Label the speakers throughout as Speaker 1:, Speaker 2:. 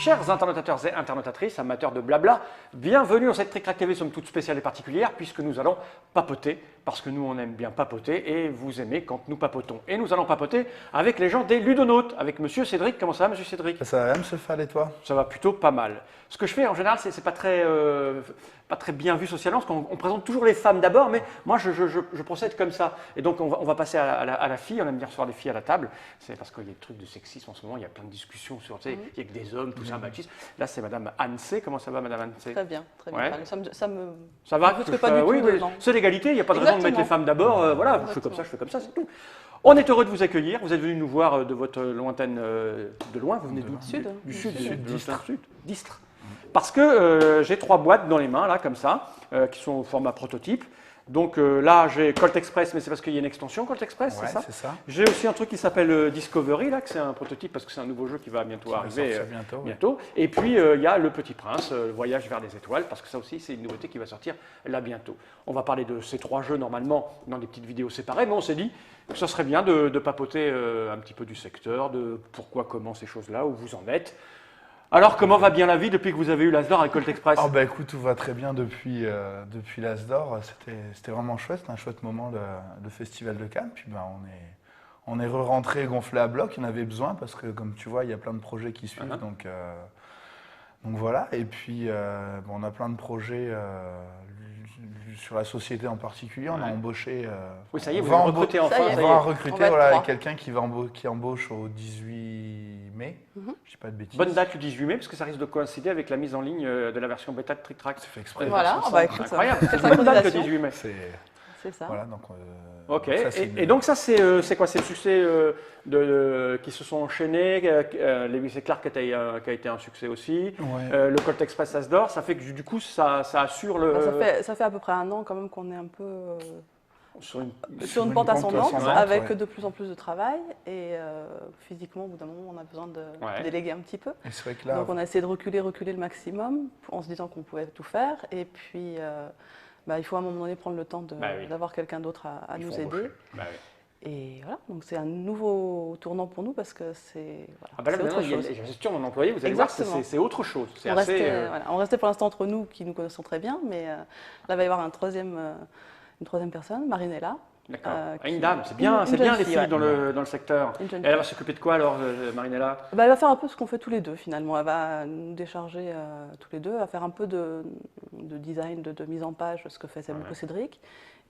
Speaker 1: Chers internautateurs et internautatrices, amateurs de blabla, bienvenue dans cette Tric Trac TV, somme toute spéciale et particulière, puisque nous allons papoter, parce que nous on aime bien papoter, et vous aimez quand nous papotons. Et nous allons papoter avec les gens des Ludonautes, avec Monsieur Cédric. Comment ça va, Monsieur Cédric?
Speaker 2: Ça va bien, Monsieur Fall, et toi?
Speaker 1: Ça va plutôt pas mal. Ce que je fais en général, c'est pas très bien vu socialement, parce qu'on présente toujours les femmes d'abord, mais moi je procède comme ça. Et donc on va passer à la fille, on aime bien recevoir des filles à la table, c'est parce qu'il y a des trucs de sexisme en ce moment, il y a plein de discussions sur, tu sais, il y a que des hommes, tout ça, machisme. Là c'est Madame Anne C. Comment ça va, Madame Anne C?
Speaker 3: Très bien, très bien.
Speaker 1: Ouais.
Speaker 3: Ça
Speaker 1: va,
Speaker 3: me pas du tout.
Speaker 1: oui, c'est l'égalité, il n'y a pas de raison de mettre les femmes d'abord, voilà, je fais comme ça, c'est tout. On est heureux de vous accueillir, vous êtes venu nous voir de votre lointaine, de loin, vous venez d'où? Du sud, d'Istres. Parce que j'ai 3 boîtes dans les mains, là, comme ça, qui sont au format prototype. Donc là, j'ai Colt Express, mais c'est parce qu'il y a une extension Colt Express,
Speaker 2: ouais,
Speaker 1: c'est ça? J'ai aussi un truc qui s'appelle Discovery, là, que c'est un prototype parce que c'est un nouveau jeu qui va bientôt arriver. Bientôt. Et puis, il y a Le Petit Prince, le Voyage vers les étoiles, parce que ça aussi, c'est une nouveauté qui va sortir là bientôt. On va parler de ces 3 jeux, normalement, dans des petites vidéos séparées, mais on s'est dit que ça serait bien de papoter un petit peu du secteur, de pourquoi, comment ces choses-là, où vous en êtes. Alors, comment va bien la vie depuis que vous avez eu l'As d'Or avec Colt Express?
Speaker 2: Oh bah écoute, tout va très bien depuis l'As d'Or. C'était vraiment chouette, c'était un chouette moment le Festival de Cannes. Puis bah, on est re-rentré gonflé à bloc, il y en avait besoin parce que comme tu vois, il y a plein de projets qui suivent. Donc voilà, et puis bon, on a plein de projets sur la société en particulier. On a embauché.
Speaker 1: Oui, ça y est, vous avez recruté enfin.
Speaker 2: On va recruter voilà, quelqu'un qui embauche au 18 mai. Je dis pas de bêtises.
Speaker 1: Bonne date le 18 mai, parce que ça risque de coïncider avec la mise en ligne de la version bêta de Tric Trac.
Speaker 2: C'est fait exprès.
Speaker 3: Voilà, écoute,
Speaker 1: incroyable. C'est une bonne date le 18 mai.
Speaker 3: C'est ça.
Speaker 2: Voilà, donc,
Speaker 1: ok,
Speaker 2: ça,
Speaker 1: et donc ça c'est quoi? C'est le succès qui se sont enchaînés, Lewis et Clark qui a été un succès aussi,
Speaker 2: ouais.
Speaker 1: Le Colt Express As d'Or, ça fait que du coup ça assure le...
Speaker 3: Ça fait à peu près un an quand même qu'on est un peu
Speaker 1: sur
Speaker 3: une pente ascendante, avec
Speaker 2: ouais.
Speaker 3: de plus en plus de travail, et physiquement au bout d'un moment on a besoin de déléguer un petit peu.
Speaker 2: Et c'est vrai que là,
Speaker 3: donc on a essayé de reculer le maximum en se disant qu'on pouvait tout faire, et puis... il faut à un moment donné prendre le temps d'avoir quelqu'un d'autre à nous aider. Et voilà, donc c'est un nouveau tournant pour nous parce que c'est autre chose.
Speaker 1: La gestion d'un employé, vous allez voir, c'est autre chose.
Speaker 3: On restait pour l'instant entre nous qui nous connaissons très bien, mais là il va y avoir une troisième personne, Marinella.
Speaker 1: D'accord. Une dame, c'est bien les filles dans le secteur. Et elle va s'occuper de quoi alors, Marinella?
Speaker 3: Elle va faire un peu ce qu'on fait tous les deux finalement. Elle va nous décharger tous les deux, elle va faire un peu de design, de mise en page, ce que fait beaucoup Cédric,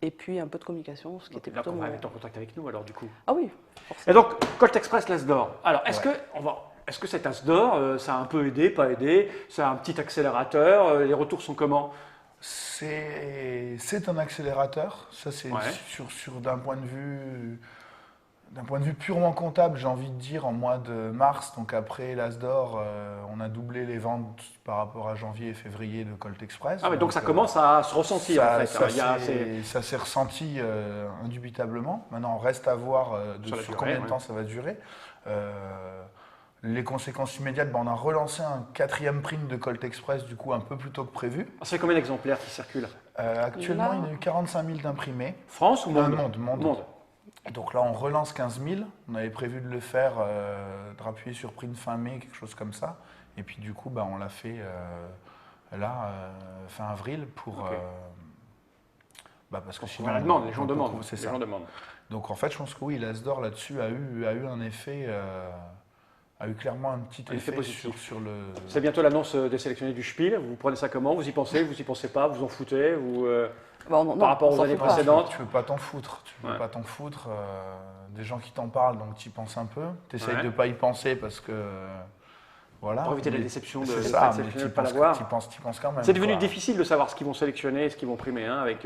Speaker 3: et puis un peu de communication, ce qui était plutôt...
Speaker 1: Là, on va être en contact avec nous alors du coup.
Speaker 3: Ah oui,
Speaker 1: Et
Speaker 3: forcément.
Speaker 1: donc, Colt Express, l'As d'Or. Alors, est-ce que cet As d'Or, ça a un peu aidé, pas aidé? C'est un petit accélérateur, les retours sont comment?
Speaker 2: c'est un accélérateur, ça c'est sur d'un point de vue purement comptable, j'ai envie de dire, en mois de mars, donc après l'As d'Or, on a doublé les ventes par rapport à janvier et février de Colt Express.
Speaker 1: Ah mais donc ça commence à se ressentir en fait.
Speaker 2: Ça s'est ressenti indubitablement. Maintenant, on reste à voir sur combien de temps ça va durer. Les conséquences immédiates, on a relancé un 4e print de Colt Express, du coup un peu plus tôt que prévu.
Speaker 1: C'est combien d'exemplaires qui circulent?
Speaker 2: Actuellement, il y a eu 45 000 d'imprimés.
Speaker 1: France ou monde?
Speaker 2: Monde. Donc là, on relance 15 000. On avait prévu de le faire, de rappuyer sur print fin mai, quelque chose comme ça. Et puis du coup, on l'a fait fin avril pour... parce que sinon,
Speaker 1: les gens demandent. C'est ça.
Speaker 2: Donc en fait, je pense que oui, l'As d'Or là-dessus a eu un effet... a eu clairement un petit effet positif sur le...
Speaker 1: C'est bientôt l'annonce des sélectionnés du Spiel. Vous prenez ça comment? Vous y pensez pas? Vous en foutez par rapport aux années précédentes?
Speaker 2: Tu ne peux pas t'en foutre. Pas t'en foutre. Des gens qui t'en parlent, donc tu y penses un peu. Tu essayes de ne pas y penser parce que... Voilà.
Speaker 1: Pour éviter la déception de
Speaker 2: sélectionner,
Speaker 1: de ne pas l'avoir.
Speaker 2: Tu penses quand même.
Speaker 1: C'est devenu difficile de savoir ce qu'ils vont sélectionner, ce qu'ils vont primer. Avec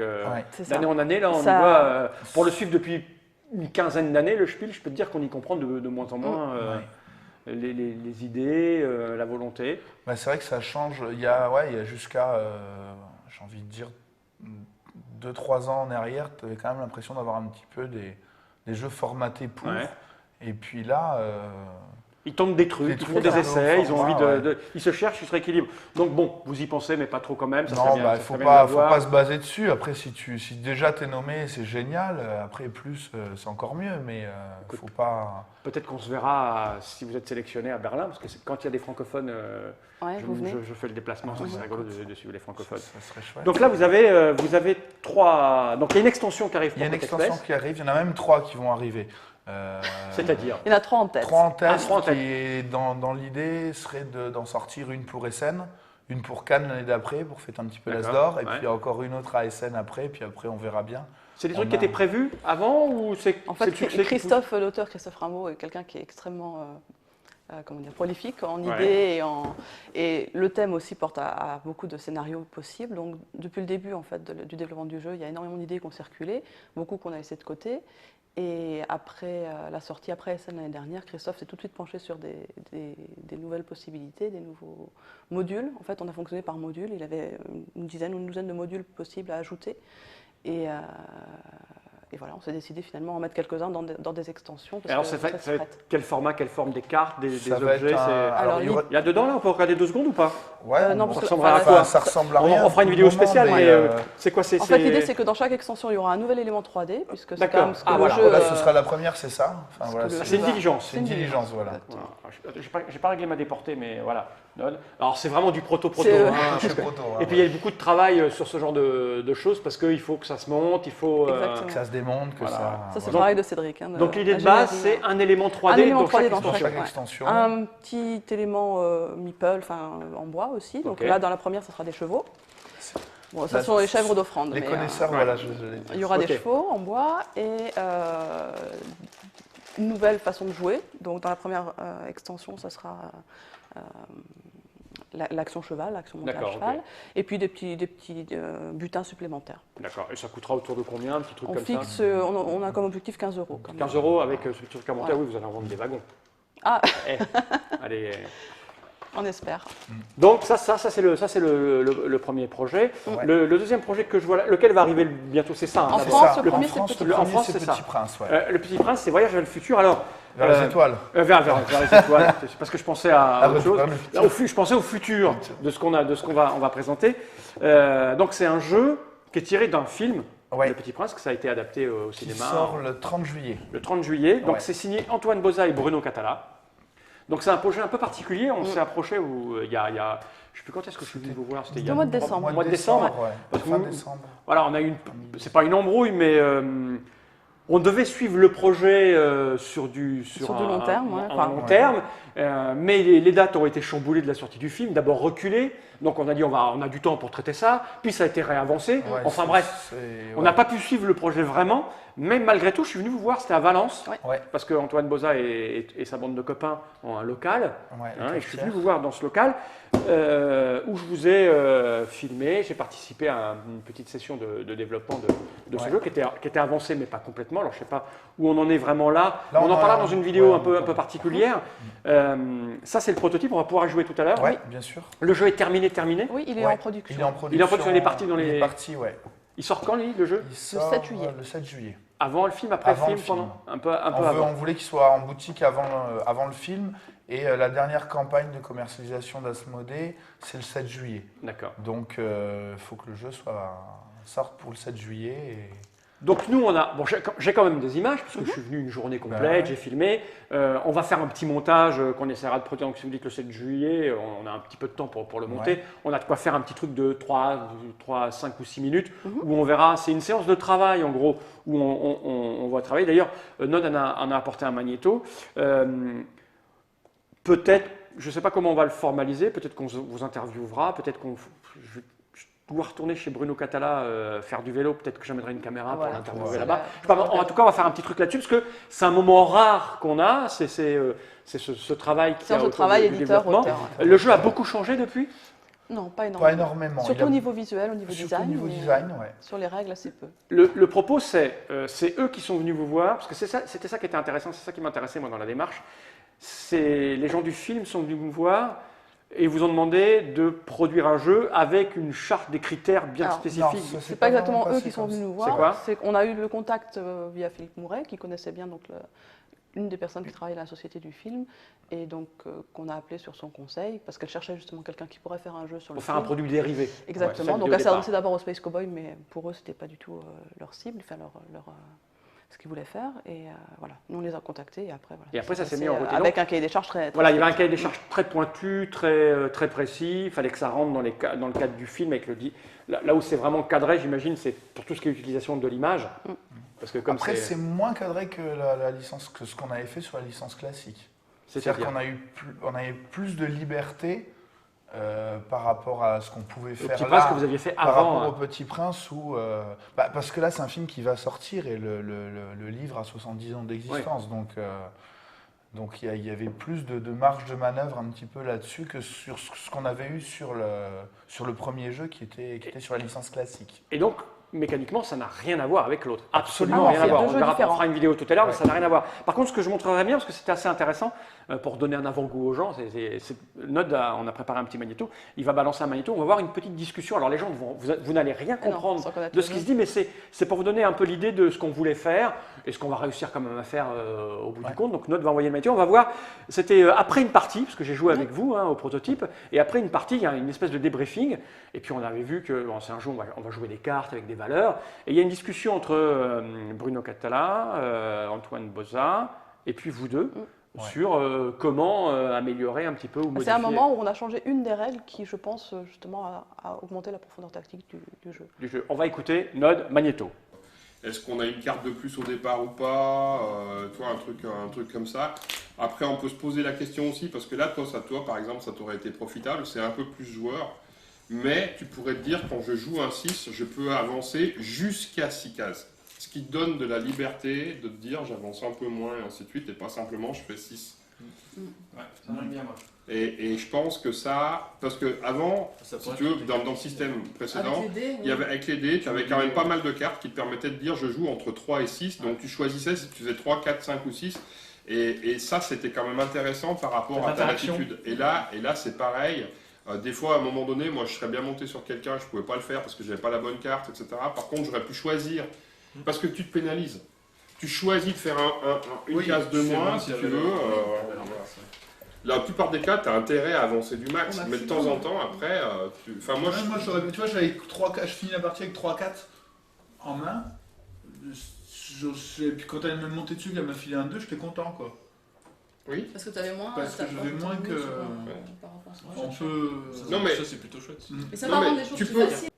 Speaker 1: d'année en année, là, on voit... pour le suivre depuis une quinzaine d'années, le Spiel, je peux te dire qu'on y comprend de moins en moins... Les idées, la volonté.
Speaker 2: C'est vrai que ça change. Il y a jusqu'à, j'ai envie de dire, 2-3 ans en arrière, tu avais quand même l'impression d'avoir un petit peu des jeux formatés pour. Et puis là,
Speaker 1: Ils tentent des trucs, ils font des essais, ils ont envie ils se cherchent, ils se rééquilibrent. Donc bon, vous y pensez, mais pas trop quand même. Ça
Speaker 2: non, il ne faut pas se baser dessus. Après, si déjà tu es nommé, c'est génial. Après, plus, c'est encore mieux, mais il ne faut pas...
Speaker 1: Peut-être qu'on se verra si vous êtes sélectionné à Berlin, parce que quand il y a des francophones, je fais le déplacement, c'est rigolo de suivre les francophones.
Speaker 2: Ça serait chouette.
Speaker 1: Donc là, vous avez 3... Donc il y a une extension qui arrive.
Speaker 2: Il y a une extension qui arrive, il y en a même 3 qui vont arriver.
Speaker 1: C'est-à-dire
Speaker 3: il y en a 3 en tête.
Speaker 2: 3 en test, qui dans l'idée serait d'en sortir une pour Essen, une pour Cannes l'année d'après, pour fêter un petit peu l'As d'Or, et puis encore une autre à Essen après, puis après on verra bien.
Speaker 1: C'est des trucs qui étaient prévus avant ou c'est
Speaker 3: En fait, l'auteur Christophe Rimbaud est quelqu'un qui est extrêmement prolifique en idées et le thème aussi porte à beaucoup de scénarios possibles. Donc depuis le début en fait, du développement du jeu, il y a énormément d'idées qui ont circulé, beaucoup qu'on a laissé de côté. Et après la sortie, après Essen l'année dernière, Christophe s'est tout de suite penché sur des nouvelles possibilités, des nouveaux modules. En fait, on a fonctionné par module. Il avait une dizaine ou une douzaine de modules possibles à ajouter. Et voilà, on s'est décidé finalement en mettre quelques-uns dans des extensions.
Speaker 1: Alors, ça va être quel format, quelle forme des cartes, des objets il y a dedans, là, on peut regarder 2 secondes ou pas?
Speaker 2: Ouais,
Speaker 1: non, ça ressemble à quoi?
Speaker 2: Ça ressemble à rien.
Speaker 1: On fera une vidéo spéciale, mais c'est quoi?
Speaker 3: En fait, l'idée, c'est que dans chaque extension, il y aura un nouvel élément 3D, puisque c'est quand même ce que le jeu...
Speaker 2: Voilà, ce sera la première, c'est ça. Enfin, voilà,
Speaker 1: c'est une diligence.
Speaker 2: C'est une diligence, voilà.
Speaker 1: J'ai pas réglé ma déportée, mais voilà. Alors, c'est vraiment du proto-proto.
Speaker 2: Et
Speaker 1: puis, il y a beaucoup de travail sur ce genre de choses, parce qu'il faut que ça se monte, il faut...
Speaker 2: que ça se démonte, que ça...
Speaker 3: Ça, c'est le travail de Cédric.
Speaker 1: Donc, l'idée de base, c'est un élément 3D
Speaker 3: dans chaque
Speaker 2: extension.
Speaker 3: Un petit élément meeple, en bois aussi. Donc là, dans la première, ce sera des chevaux. Bon, ça sont les chèvres d'offrande.
Speaker 2: Les connaisseurs, voilà.
Speaker 3: Il y aura des chevaux en bois et une nouvelle façon de jouer. Donc, dans la première extension, ça sera l'action cheval, l'action montée à cheval, et puis des petits butins supplémentaires.
Speaker 1: D'accord. Et ça coûtera autour de combien, un petit truc comme
Speaker 3: ça on a comme objectif 15 €.
Speaker 1: 15 € avec ce petit truc à monter, oui, vous allez en vendre des wagons.
Speaker 3: Ah
Speaker 1: allez.
Speaker 3: On espère.
Speaker 1: Donc ça c'est le premier projet. Ouais. Le deuxième projet que je vois là, lequel va arriver bientôt, c'est ça.
Speaker 3: En France, le premier c'est
Speaker 2: Petit Prince.
Speaker 1: Ouais. Le Petit Prince, c'est Voyage vers le futur. Alors,
Speaker 2: vers les étoiles.
Speaker 1: Vers les étoiles. C'est parce que je pensais à autre chose. Je pensais au futur de ce qu'on va présenter. Donc c'est un jeu qui est tiré d'un film. Le Petit Prince, que ça a été adapté au cinéma.
Speaker 2: Qui sort le 30 juillet.
Speaker 1: Le 30 juillet. Donc c'est signé Antoine Boza et Bruno Catala. Donc c'est un projet un peu particulier. On s'est approché où il y a, je ne sais plus quand est-ce que je suis venu vous voir.
Speaker 3: C'était au mois de décembre.
Speaker 2: Au mois de décembre. Fin décembre.
Speaker 1: Voilà, on a eu c'est pas une embrouille, mais on devait suivre le projet sur du
Speaker 3: long terme.
Speaker 1: Long terme. Mais les dates ont été chamboulées de la sortie du film, d'abord reculées. Donc on a dit on a du temps pour traiter ça, puis ça a été réavancé. Enfin bref, on n'a pas pu suivre le projet vraiment, mais malgré tout, je suis venu vous voir, c'était à Valence, parce que Antoine Boza et sa bande de copains ont un local, et je suis venu vous voir dans ce local où je vous ai filmé. J'ai participé à une petite session de développement de ce jeu qui était avancé, mais pas complètement. Alors je ne sais pas où on en est vraiment là. On en parlera dans une vidéo un peu particulière. Ça c'est le prototype, on va pouvoir y jouer tout à l'heure.
Speaker 2: Oui, bien sûr.
Speaker 1: Le jeu est terminé.
Speaker 3: Oui, il est en production.
Speaker 2: Il est en production,
Speaker 1: il est parti dans les...
Speaker 2: Il est parti,
Speaker 1: Il sort quand, le jeu?
Speaker 2: Il sort le 7 juillet.
Speaker 1: Avant le film, après le film, pendant un peu avant.
Speaker 2: On voulait qu'il soit en boutique avant le film. Et la dernière campagne de commercialisation d'Asmodée, c'est le 7 juillet.
Speaker 1: D'accord.
Speaker 2: Donc, il faut que le jeu sorte pour le 7 juillet. Et...
Speaker 1: Donc nous, j'ai quand même des images, parce que je suis venu une journée complète, j'ai filmé. On va faire un petit montage qu'on essaiera de produire. Donc si vous dites le 7 juillet, on a un petit peu de temps pour le monter. On a de quoi faire un petit truc de 3, 5 ou 6 minutes, où on verra, c'est une séance de travail en gros, où on va travailler. D'ailleurs, Nod en a apporté un magnéto. Peut-être, je ne sais pas comment on va le formaliser, peut-être qu'on vous interviewera, peut-être qu'on... Je dois retourner chez Bruno Catala faire du vélo, peut-être que j'amènerai une caméra pour l'interviewer là-bas. En tout cas, on va faire un petit truc là-dessus, parce que c'est un moment rare qu'on a, c'est ce travail qui a autour du développement. Le jeu a beaucoup changé depuis?
Speaker 3: Non, pas énormément.
Speaker 2: Pas énormément.
Speaker 3: Surtout au niveau visuel, au niveau design.
Speaker 2: Surtout au niveau design,
Speaker 3: Sur les règles, assez peu.
Speaker 1: Le propos, c'est eux qui sont venus vous voir, parce que c'était ça qui était intéressant, c'est ça qui m'intéressait moi dans la démarche. Les gens du film sont venus vous voir et vous ont demandé de produire un jeu avec une charte des critères bien spécifiques.
Speaker 3: C'est pas exactement eux qui sont venus nous voir.
Speaker 1: C'est quoi?
Speaker 3: C'est qu'on a eu le contact via Philippe Mouret, qui connaissait bien donc une des personnes qui travaille à la Société du film, et donc qu'on a appelé sur son conseil, parce qu'elle cherchait justement quelqu'un qui pourrait faire un jeu sur le film.
Speaker 1: Pour faire un produit dérivé.
Speaker 3: Exactement, donc elle s'est adressée d'abord au Space Cowboy, mais pour eux, c'était pas du tout leur cible, enfin ce qu'ils voulaient faire, et voilà, nous on les a contactés, et après, voilà,
Speaker 1: et après ça s'est mis en route.
Speaker 3: Avec un cahier des charges très
Speaker 1: voilà, il y avait un cahier des charges très pointu, très précis, il fallait que ça rentre dans le cadre du film, avec là où c'est vraiment cadré, j'imagine, c'est pour tout ce qui est utilisation de l'image.
Speaker 2: Parce que comme après, c'est moins cadré que la licence, que ce qu'on avait fait sur la licence classique. C'est-à-dire qu'on a eu plus de liberté par rapport à ce qu'on pouvait faire
Speaker 1: Petit Prince que vous aviez fait
Speaker 2: par
Speaker 1: avant,
Speaker 2: rapport au Petit Prince, parce que là c'est un film qui va sortir et le livre a 70 ans d'existence, donc il y avait plus de marge de manœuvre un petit peu là-dessus que sur ce qu'on avait eu sur le premier jeu qui était sur la licence classique.
Speaker 1: Et donc mécaniquement, ça n'a rien à voir avec l'autre. Absolument rien à voir. On fera une vidéo tout à l'heure, mais ça n'a rien à voir. Par contre, ce que je montrerai bien, parce que c'était assez intéressant, pour donner un avant-goût aux gens, Nod, on a préparé un petit magnéto, il va balancer un magnéto, on va voir une petite discussion. Alors les gens, vous n'allez rien comprendre de ce qui se dit, mais c'est pour vous donner un peu l'idée de ce qu'on voulait faire et ce qu'on va réussir quand même à faire au bout du compte. Donc Nod va envoyer le magnéto, on va voir, c'était après une partie, parce que j'ai joué avec vous au prototype, et après une partie, il y a une espèce de débriefing, et puis on avait vu que c'est un jeu, on va jouer des cartes avec des valeurs, et il y a une discussion entre Bruno Catala, Antoine Boza, et puis vous deux, sur comment améliorer un petit peu ou modifier.
Speaker 3: C'est un moment où on a changé une des règles qui, je pense, justement, a augmenté la profondeur tactique du jeu.
Speaker 1: On va écouter Nod Magnéto.
Speaker 4: Est-ce qu'on a une carte de plus au départ ou pas, toi, un truc comme ça. Après, on peut se poser la question aussi, parce que là, toi, par exemple, ça t'aurait été profitable, c'est un peu plus joueur. Mais tu pourrais te dire, quand je joue un 6, je peux avancer jusqu'à 6 cases. Ce qui te donne de la liberté de te dire, j'avance un peu moins et ainsi de suite, et pas simplement, je fais 6.
Speaker 5: Ouais, ça m'aime bien, moi.
Speaker 4: Et je pense que ça, parce qu'avant, si tu veux, dans le système précédent, avec les dés, tu avais quand même pas mal de cartes qui te permettaient de dire, je joue entre 3 et 6, donc tu choisissais si tu faisais 3, 4, 5 ou 6. Et ça, c'était quand même intéressant par rapport à ta latitude. Et là c'est pareil. Des fois, à un moment donné, moi, je serais bien monté sur quelqu'un, je ne pouvais pas le faire parce que je n'avais pas la bonne carte, etc. Par contre, j'aurais pu choisir, parce que tu te pénalises. Tu choisis de faire une case de moins, si tu veux. La plupart des cas, tu as intérêt à avancer du max, mais de temps en temps, après, moi,
Speaker 2: je finis la partie avec 3-4 en main. Puis quand elle m'a monté dessus, qu'elle m'a filé un 2, j'étais content, quoi.
Speaker 4: Oui.
Speaker 5: Parce que tu avais moins.
Speaker 2: Parce que j'avais moins que. On peut.
Speaker 4: Non, mais
Speaker 5: ça, c'est plutôt chouette. Mais ça va rendre les choses plus faciles.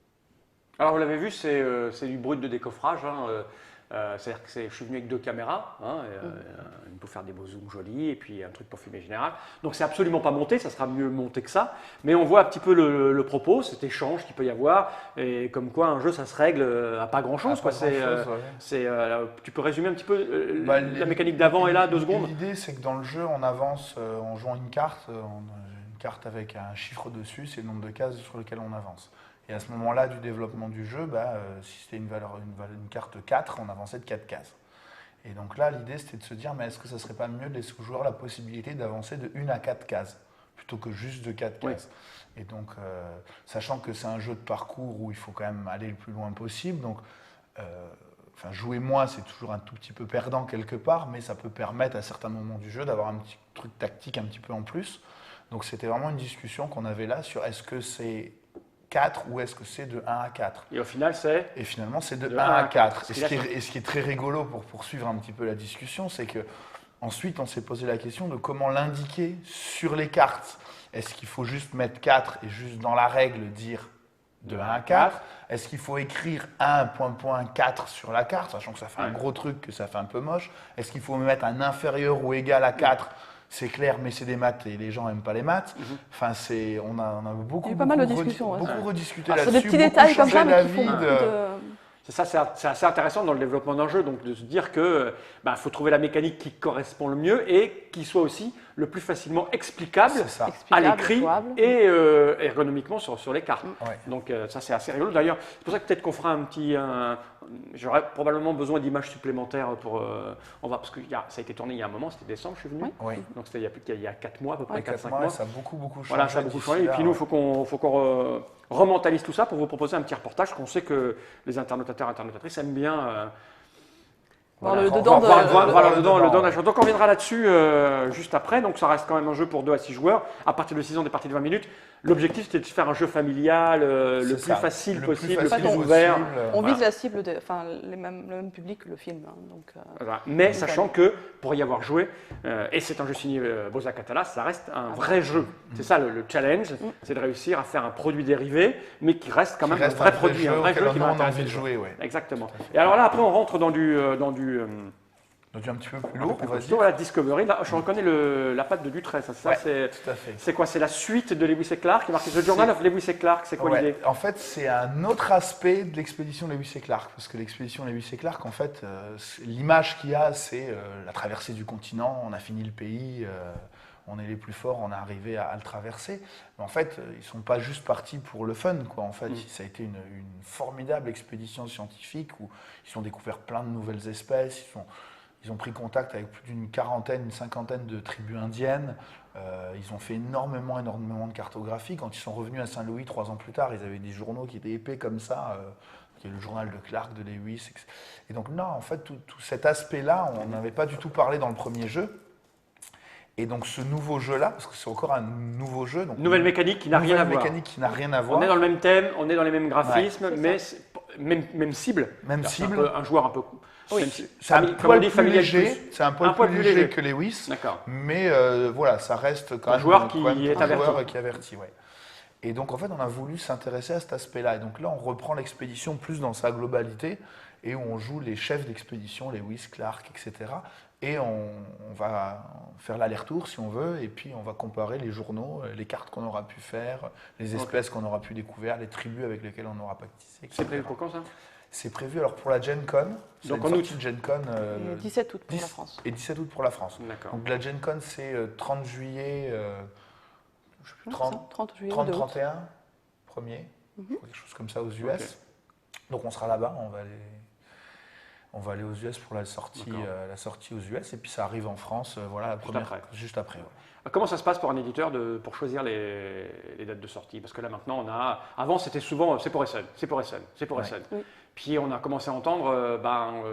Speaker 1: Alors, vous l'avez vu, c'est du brut de décoffrage. C'est-à-dire que je suis venu avec 2 caméras, une pour faire des beaux zooms jolis et puis un truc pour filmer général. Donc c'est absolument pas monté, ça sera mieux monté que ça. Mais on voit un petit peu le propos, cet échange qu'il peut y avoir et comme quoi un jeu ça se règle à pas grand-chose. Tu peux résumer un petit peu la mécanique d'avant et là, 2 secondes.
Speaker 2: L'idée c'est que dans le jeu on avance en jouant une carte avec un chiffre dessus, c'est le nombre de cases sur lesquelles on avance. Et à ce moment-là du développement du jeu, si c'était une carte 4, on avançait de 4 cases. Et donc là, l'idée, c'était de se dire, mais est-ce que ça ne serait pas mieux de laisser aux joueurs la possibilité d'avancer de 1 à 4 cases, plutôt que juste de 4 cases. Et donc, sachant que c'est un jeu de parcours où il faut quand même aller le plus loin possible, donc jouer moins, c'est toujours un tout petit peu perdant quelque part, mais ça peut permettre à certains moments du jeu d'avoir un petit truc tactique un petit peu en plus. Donc c'était vraiment une discussion qu'on avait là sur est-ce que c'est 4 ou est-ce que c'est de 1 à 4 ?
Speaker 1: Et au final, c'est ?
Speaker 2: Et finalement, c'est de 1 à 4. Et ce qui est très rigolo pour poursuivre un petit peu la discussion, c'est qu'ensuite, on s'est posé la question de comment l'indiquer sur les cartes. Est-ce qu'il faut juste mettre 4 et juste dans la règle dire de 1 à 4 ? Est-ce qu'il faut écrire 1.4 sur la carte, sachant que ça fait un gros truc, que ça fait un peu moche ? Est-ce qu'il faut mettre un inférieur ou égal à 4 ? C'est clair, mais c'est des maths et les gens n'aiment pas les maths. Enfin, on a beaucoup rediscuté là-dessus.
Speaker 3: C'est des petits détails comme ça, mais qui font beaucoup de...
Speaker 1: C'est assez intéressant dans le développement d'un jeu, donc de se dire qu'il faut trouver la mécanique qui correspond le mieux et qui soit aussi le plus facilement explicable à l'écrit et ergonomiquement sur les cartes. Donc ça c'est assez rigolo. D'ailleurs, c'est pour ça que peut-être qu'on fera j'aurais probablement besoin d'images supplémentaires parce que ça a été tourné il y a un moment, c'était décembre, je suis venu. Donc c'était il y a 4 mois à peu près, 4-5 mois.
Speaker 2: Ça a beaucoup changé.
Speaker 1: Voilà, ça a beaucoup changé. Et puis nous, il faut qu'on rementalise tout ça pour vous proposer un petit reportage qu'on sait que les internautatrices aiment bien
Speaker 3: Voir le dedans de
Speaker 1: la chose. Donc on reviendra là-dessus juste après. Donc ça reste quand même un jeu pour 2 à 6 joueurs. À partir de 6 ans, des parties de 20 minutes. L'objectif, c'était de faire un jeu familial le plus facile possible, le plus ouvert.
Speaker 3: On vise la cible, le même public que le film. Hein, donc,
Speaker 1: voilà. Mais sachant que, pour y avoir joué, et c'est un jeu signé Boza Catala, ça reste un vrai jeu. C'est ça le challenge, c'est de réussir à faire un produit dérivé, mais qui reste quand même un vrai produit, un vrai jeu qui va intéresser
Speaker 2: de jouer. Ouais.
Speaker 1: Exactement. Et alors là, après, on rentre dans du
Speaker 2: donc un petit peu plus lourd, on va dire.
Speaker 1: Voilà, Discovery, là, je reconnais la patte de Dutrey, ça
Speaker 2: ouais, tout à fait.
Speaker 1: C'est quoi? C'est la suite de Lewis et Clark, qui est marqué The Journal of Lewis et Clark, c'est quoi l'idée?
Speaker 2: En fait, c'est un autre aspect de l'expédition Lewis et Clark, parce que l'expédition Lewis et Clark, en fait, l'image qu'il y a, c'est la traversée du continent, on a fini le pays, on est les plus forts, on est arrivé à le traverser. Mais en fait, ils ne sont pas juste partis pour le fun, quoi. En fait, ça a été une formidable expédition scientifique où ils ont découvert plein de nouvelles espèces, ils ont pris contact avec plus d'une quarantaine, une cinquantaine de tribus indiennes. Ils ont fait énormément de cartographie. Quand ils sont revenus à Saint-Louis 3 ans plus tard, ils avaient des journaux qui étaient épais comme ça, qui est le journal de Clark, de Lewis. Et donc non, en fait, tout cet aspect-là, on n'avait pas du tout parlé dans le premier jeu. Et donc ce nouveau jeu-là, parce que c'est encore un nouveau jeu. Donc
Speaker 1: nouvelle mécanique qui n'a rien à voir.
Speaker 2: On
Speaker 1: est dans le même thème, on est dans les mêmes graphismes, mais même cible.
Speaker 2: Même cible.
Speaker 1: Un joueur un peu...
Speaker 2: Oui, c'est un poil plus léger, plus léger que Lewis, mais voilà, ça reste quand même
Speaker 1: un joueur qui
Speaker 2: avertit. Ouais. Et donc en fait, on a voulu s'intéresser à cet aspect-là. Et donc là, on reprend l'expédition plus dans sa globalité et où on joue les chefs d'expédition, Lewis, Clark, etc. Et on va faire l'aller-retour si on veut, et puis on va comparer les journaux, les cartes qu'on aura pu faire, les espèces qu'on aura pu découvrir, les tribus avec lesquelles on aura pactisé.
Speaker 1: C'est prévu pour quand ça?
Speaker 2: C'est prévu alors pour la Gen Con.
Speaker 1: Donc en août.
Speaker 2: Gen Con,
Speaker 3: 17 août pour la France.
Speaker 2: Et 17 août pour la France.
Speaker 1: D'accord.
Speaker 2: Donc la Gen Con, c'est 30 juillet, 30
Speaker 3: juillet
Speaker 2: 31, 1er, quelque chose comme ça aux US. Okay. Donc on sera là-bas, on va aller aux US pour la sortie aux US, et puis ça arrive en France, voilà, juste après. Ouais.
Speaker 1: Comment ça se passe pour un éditeur pour choisir les dates de sortie? Parce que là maintenant, avant c'était souvent c'est pour Essen. Oui. Puis on a commencé à entendre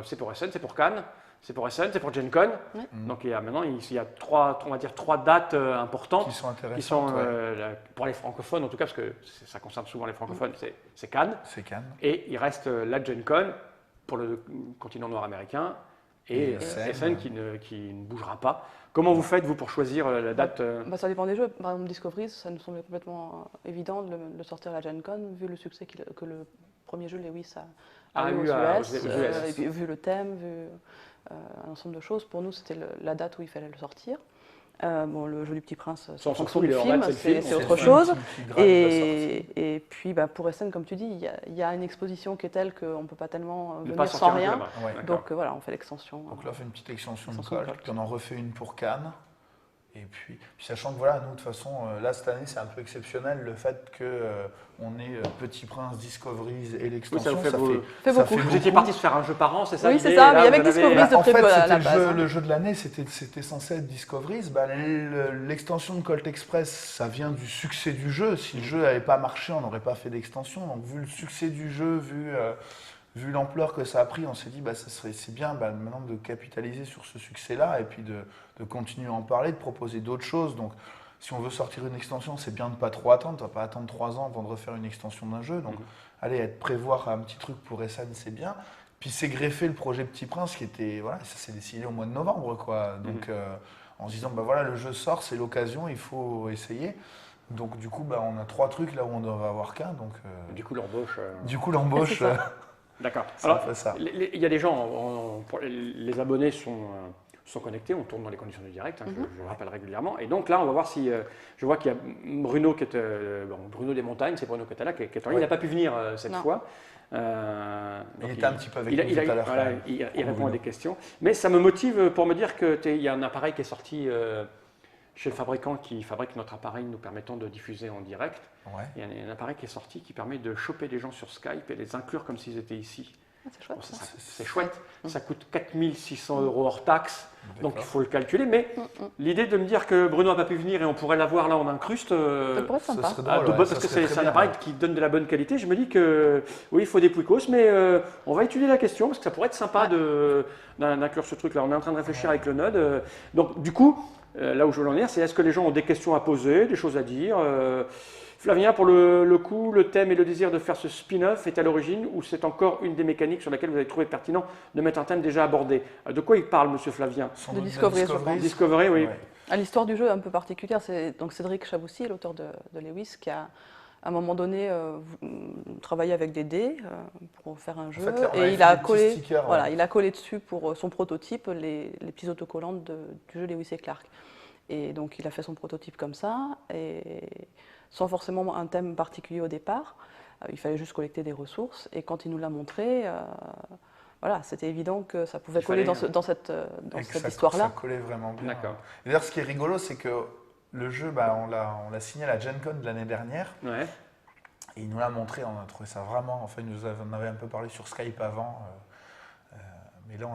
Speaker 1: c'est pour Essen, c'est pour Cannes, c'est pour Essen, c'est pour Gen Con. Oui. Donc maintenant il y a trois dates importantes
Speaker 2: qui sont
Speaker 1: pour les francophones en tout cas, parce que ça concerne souvent les francophones, c'est Cannes.
Speaker 2: C'est Cannes.
Speaker 1: Et il reste la Gen Con pour le continent nord-américain et Essen qui ne bougera pas. Comment vous faites, vous, pour choisir la date?
Speaker 3: Ça dépend des jeux. Par exemple, Discovery, ça nous semblait complètement évident de le sortir à la Gen Con, vu le succès que le premier jeu Lewis a eu aux US, et puis, vu le thème, vu un ensemble de choses. Pour nous, c'était la date où il fallait le sortir. Le jeu du Petit Prince, c'est en fonction du film, c'est autre chose. Et puis, pour Essen, comme tu dis, il y a une exposition qui est telle qu'on ne peut pas tellement venir sans rien. Donc voilà, on fait l'extension.
Speaker 2: Donc là, on fait une petite extension de Colt, puis on en refait une pour Cannes. Et puis sachant que voilà, nous de toute façon, là cette année c'est un peu exceptionnel le fait qu'on ait Petit Prince, Discoveries et l'extension.
Speaker 1: Oui, ça fait beaucoup. Vous étiez parti se faire un jeu par an, c'est ça?
Speaker 3: Oui, c'est ça, mais avec Discoveries de prévu à la base.
Speaker 2: Le jeu de l'année, c'était censé être Discoveries. L'extension de Colt Express, ça vient du succès du jeu. Si le jeu n'avait pas marché, on n'aurait pas fait d'extension. Donc vu le succès du jeu, vu l'ampleur que ça a pris, on s'est dit c'est bien maintenant de capitaliser sur ce succès-là et puis de continuer à en parler, de proposer d'autres choses. Donc si on veut sortir une extension, c'est bien de ne pas trop attendre. Tu ne vas pas attendre 3 ans avant de refaire une extension d'un jeu. Donc allez, prévoir un petit truc pour Essen, c'est bien. Puis c'est greffé le projet Petit Prince qui était, voilà, ça s'est décidé au mois de novembre, quoi. Donc en se disant, voilà, le jeu sort, c'est l'occasion, il faut essayer. Donc du coup, on a 3 trucs là où on doit avoir qu'un. Donc
Speaker 1: du coup, l'embauche.
Speaker 2: D'accord.
Speaker 1: Alors, il y a des gens, les abonnés sont connectés, on tourne dans les conditions du direct, je le rappelle régulièrement. Et donc là, on va voir si. Je vois qu'il y a Bruno qui est. Bruno des Montagnes, c'est Bruno Catala qui est en ligne. Il n'a pas pu venir cette fois.
Speaker 2: Il était un petit peu avec nous tout à l'heure.
Speaker 1: Voilà, il répond à des questions. Mais ça me motive pour me dire qu'il y a un appareil qui est sorti chez le fabricant qui fabrique notre appareil nous permettant de diffuser en direct. Ouais. Il y a un appareil qui est sorti qui permet de choper des gens sur Skype et les inclure comme s'ils étaient ici.
Speaker 3: C'est chouette.
Speaker 1: C'est chouette. Ça coûte 4 600 € hors taxe, donc il faut le calculer. Mais l'idée de me dire que Bruno n'a pas pu venir et on pourrait l'avoir là en incruste,
Speaker 3: ça pourrait être sympa.
Speaker 1: Parce que c'est un appareil qui donne de la bonne qualité. Je me dis que oui, il faut des Pouikos, mais on va étudier la question parce que ça pourrait être sympa d'inclure ce truc-là. On est en train de réfléchir avec le Node. Donc du coup, là où je veux en venir, c'est est-ce que les gens ont des questions à poser, des choses à dire Flavien, pour le coup, le thème et le désir de faire ce spin-off est à l'origine ou c'est encore une des mécaniques sur laquelle vous avez trouvé pertinent de mettre un thème déjà abordé? De quoi il parle, monsieur Flavien?
Speaker 3: De Discovery, je pense.
Speaker 1: Discovery, oui.
Speaker 3: Ouais. À l'histoire du jeu un peu particulière, c'est donc Cédric Chaboussi, l'auteur de Lewis, qui a à un moment donné travaillé avec des dés pour faire un jeu. En fait, et il a collé, il a collé dessus pour son prototype les petits autocollants du jeu Lewis et Clark. Et donc il a fait son prototype comme ça, et sans forcément un thème particulier au départ. Il fallait juste collecter des ressources, et quand il nous l'a montré, voilà, c'était évident que ça pouvait coller dans cette histoire-là.
Speaker 2: Ça collait vraiment bien. D'accord. Et d'ailleurs, ce qui est rigolo, c'est que le jeu, on l'a signé à la Gen Con de l'année dernière, et il nous l'a montré, on a trouvé ça vraiment, enfin il nous en avait un peu parlé sur Skype avant, mais là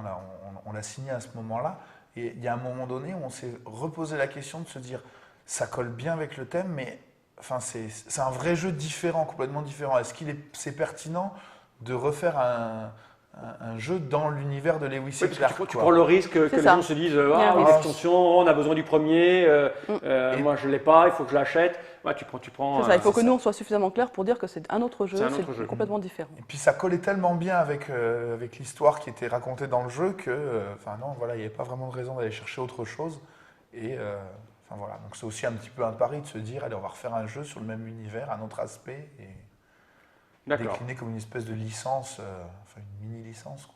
Speaker 2: on l'a signé à ce moment-là. Et il y a un moment donné où on s'est reposé la question de se dire, ça colle bien avec le thème, mais enfin, c'est un vrai jeu différent, complètement différent. Est-ce c'est pertinent de refaire un jeu dans l'univers de Lewis et Clark?
Speaker 1: Tu prends le risque que les gens se disent l'extension, on a besoin du premier, moi je ne l'ai pas, il faut que je l'achète. Ouais, tu prends.
Speaker 3: C'est ça, il faut que nous on soit suffisamment clair pour dire que c'est un autre jeu, c'est complètement différent.
Speaker 2: Et puis ça collait tellement bien avec l'histoire qui était racontée dans le jeu que, il n'y avait pas vraiment de raison d'aller chercher autre chose. Et voilà, donc c'est aussi un petit peu un pari de se dire, allez, on va refaire un jeu sur le même univers, un autre aspect, et décliné comme une espèce de licence, une mini-licence, quoi.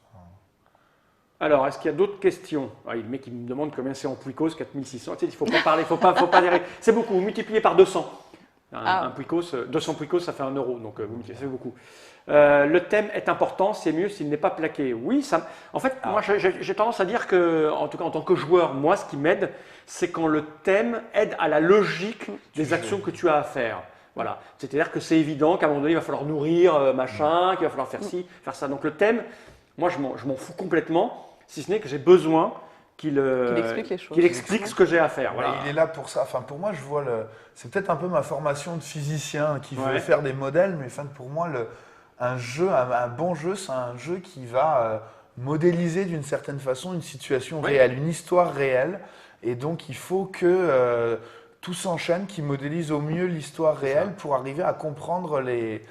Speaker 1: Alors, est-ce qu'il y a d'autres questions? Le mec, il me demande combien c'est en Pouikos, 4600. Tu sais, il ne faut pas parler, faut pas dire. C'est beaucoup, multiplié par 200. Un Pouikos, 200 Pouikos, ça fait 1 €, donc ça fait beaucoup. Le thème est important, c'est mieux s'il n'est pas plaqué. Oui, en fait, moi, j'ai tendance à dire que, en tout cas, en tant que joueur, moi, ce qui m'aide, c'est quand le thème aide à la logique des actions que tu as à faire. Voilà. C'est-à-dire que c'est évident qu'à un moment donné, il va falloir nourrir machin, qu'il va falloir faire ci, faire ça. Donc le thème, moi, je m'en fous complètement, si ce n'est que j'ai besoin qu'il
Speaker 3: explique les choses.
Speaker 1: Qu'il explique ce que j'ai à faire. Voilà.
Speaker 2: Il est là pour ça. Enfin, pour moi, je vois c'est peut-être un peu ma formation de physicien qui veut faire des modèles, mais pour moi, un bon jeu, c'est un jeu qui va modéliser d'une certaine façon une situation réelle, une histoire réelle. Et donc, il faut que tout s'enchaîne, qui modélise au mieux l'histoire réelle pour arriver à comprendre les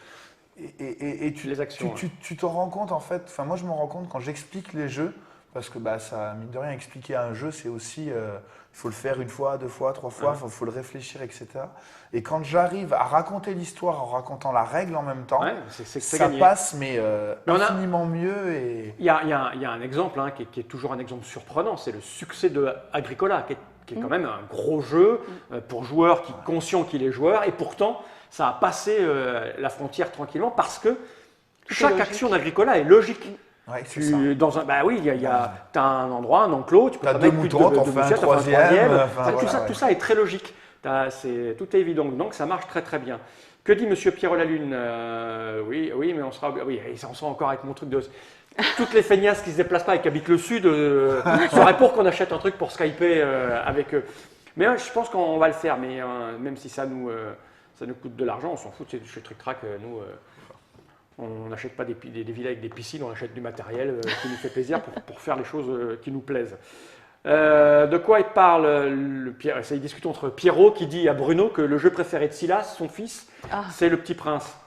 Speaker 1: actions.
Speaker 2: Tu t'en rends compte, en fait. Enfin, moi, je m'en rends compte quand j'explique les jeux. Parce que ça, mine de rien, expliquer un jeu, c'est aussi, il faut le faire 1 fois, 2 fois, 3 fois, il faut le réfléchir, etc. Et quand j'arrive à raconter l'histoire en racontant la règle en même temps, ça gagné. Passe, mais infiniment mieux.
Speaker 1: Il y a un exemple qui est toujours un exemple surprenant, c'est le succès de Agricola, qui est quand même un gros jeu pour joueurs conscients qu'il est joueur, et pourtant, ça a passé la frontière tranquillement parce que chaque action d'Agricola est logique.
Speaker 2: Ouais,
Speaker 1: il y a un endroit, un enclos, tu peux
Speaker 2: pas 2 moutons, t'en fais un troisième.
Speaker 1: Tout ça est très logique. Tout est évident. Donc ça marche très très bien. Que dit Monsieur Pierrot Lalune? Oui, mais on sera encore avec mon truc de. Toutes les feignasses qui se déplacent pas et qui habitent le sud seraient pour qu'on achète un truc pour Skyper avec eux. Mais je pense qu'on va le faire. Mais même si ça nous coûte de l'argent, on s'en fout. Chez Trick Track, nous. On n'achète pas des villas avec des piscines, on achète du matériel qui nous fait plaisir pour faire les choses qui nous plaisent. De quoi il parle il discute entre Pierrot qui dit à Bruno que le jeu préféré de Silas, son fils, c'est Le Petit Prince.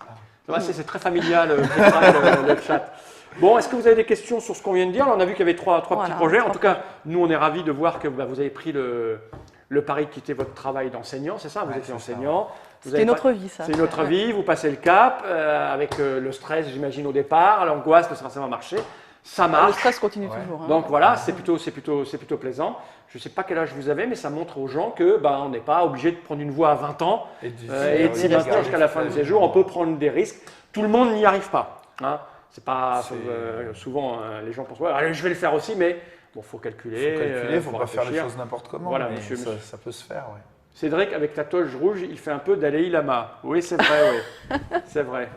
Speaker 1: C'est très familial le chat. Bon, est-ce que vous avez des questions sur ce qu'on vient de dire? Là, on a vu qu'il y avait trois petits projets. En tout cas, nous, on est ravis de voir que vous avez pris le pari de quitter votre travail d'enseignant, c'est ça? Vous étiez enseignant.
Speaker 3: C'est notre vie, ça.
Speaker 1: C'est notre vie, vous passez le cap, avec le stress, j'imagine, au départ, l'angoisse que ça va marcher. Ça marche.
Speaker 3: Le stress continue toujours.
Speaker 1: Donc voilà, c'est plutôt plaisant. Je ne sais pas quel âge vous avez, mais ça montre aux gens que on n'est pas obligé de prendre une voie à 20 ans et de s'y maintenir jusqu'à la fin de ses jours. On peut prendre des risques. Tout le monde n'y arrive pas. Hein. C'est pas souvent les gens pensent allez, je vais le faire aussi, mais bon, faut calculer.
Speaker 2: Il ne faut pas faire les choses n'importe comment.
Speaker 1: Voilà,
Speaker 2: mais ça peut se faire. Ouais.
Speaker 1: Cédric, avec ta toge rouge, il fait un peu Dalai Lama. Oui, c'est vrai, oui. C'est vrai.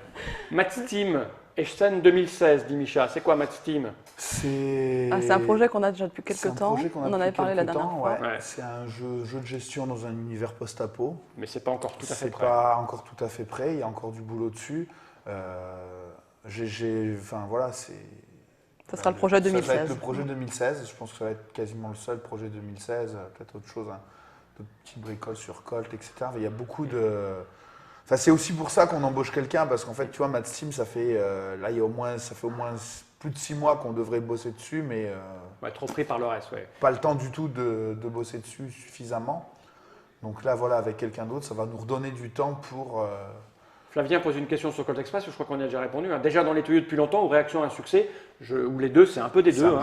Speaker 1: Matt Steam, Essen 2016, dit Micha. C'est quoi Matsteam?
Speaker 2: C'est
Speaker 3: un projet qu'on a déjà depuis quelques temps. On en avait parlé la dernière fois.
Speaker 2: Ouais. C'est un jeu de gestion dans un univers post-apo.
Speaker 1: Mais c'est pas encore tout à fait prêt.
Speaker 2: C'est pas encore tout à fait prêt. Il y a encore du boulot dessus. Enfin voilà, c'est.
Speaker 3: Ça sera le projet 2016.
Speaker 2: Ça va être le projet 2016. Je pense que ça va être quasiment le seul projet 2016. Peut-être autre chose, de petites bricoles sur Colt, etc. Mais il y a beaucoup de. Enfin, c'est aussi pour ça qu'on embauche quelqu'un, parce qu'en fait, tu vois, Matsteam, ça fait là, ça fait au moins plus de 6 mois qu'on devrait bosser dessus, mais
Speaker 1: trop pris par le reste, ouais.
Speaker 2: Pas le temps du tout de bosser dessus suffisamment. Donc là, voilà, avec quelqu'un d'autre, ça va nous redonner du temps pour.
Speaker 1: Flavien pose une question sur Colt Express, je crois qu'on y a déjà répondu. Déjà dans les tuyaux depuis longtemps, ou réaction à un succès, ou les deux, c'est un peu des deux.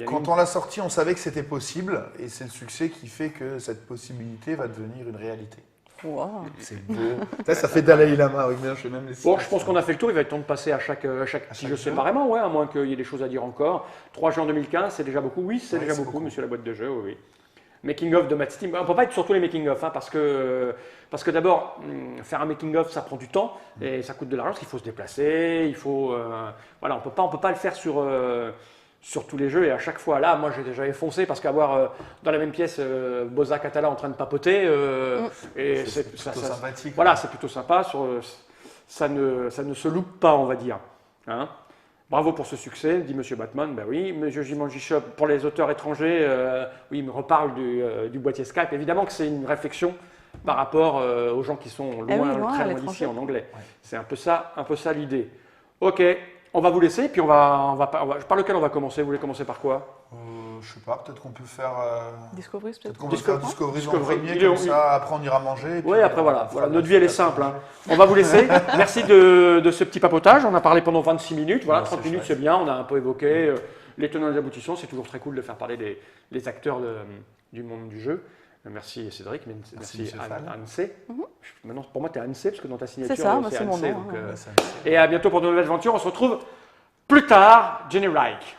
Speaker 2: Quand on l'a sorti, on savait que c'était possible, et c'est le succès qui fait que cette possibilité va devenir une réalité.
Speaker 3: Wow.
Speaker 2: C'est beau. Ça fait Dalai Lama. Oui, je même les
Speaker 1: bon, je pense qu'on a fait le tour. Il va être temps de passer à chaque petit jeu séparément, ouais, à moins qu'il y ait des choses à dire encore. 3 jeux en 2015, c'est déjà beaucoup. Oui, c'est déjà beaucoup, monsieur la boîte de jeu. Oui. Making-of de Matsteam. On ne peut pas être sur tous les making-of, parce que d'abord, faire un making-of, ça prend du temps et ça coûte de l'argent parce qu'il faut se déplacer. Il faut, voilà, on peut pas le faire sur tous les jeux, et à chaque fois, là, moi j'avais foncé parce qu'avoir dans la même pièce Boza Catala en train de papoter, et
Speaker 2: c'est plutôt sympathique.
Speaker 1: Voilà, c'est plutôt sympa, ça ne se loupe pas, on va dire. Hein. Bravo pour ce succès, dit Monsieur Batman. Ben oui, Monsieur Jumanji Shop, pour les auteurs étrangers, oui, il me reparle du boîtier Skype. Évidemment que c'est une réflexion par rapport aux gens qui sont très loin d'ici en anglais. Ouais. C'est un peu ça l'idée. Ok. On va vous laisser, puis par lequel on va commencer? Vous voulez commencer par quoi?
Speaker 2: Je sais pas, peut-être qu'on peut faire.
Speaker 3: Discovery, peut-être.
Speaker 2: Qu'on peut faire Discovery en premier, comme ça, après on ira manger.
Speaker 1: Oui, après voilà. Notre vie elle est simple. Hein. On va vous laisser. Merci de ce petit papotage. On a parlé pendant 26 minutes. Voilà, 30 minutes c'est bien. On a un peu évoqué les tenants et les aboutissants. C'est toujours très cool de faire parler les acteurs du monde du jeu. Merci Cédric, merci Anne-C. Maintenant, pour moi, tu es Anne-C, parce que dans ta signature,
Speaker 3: c'est mon nom.
Speaker 1: Et à bientôt pour de nouvelles aventures. On se retrouve plus tard. Jenny Reich.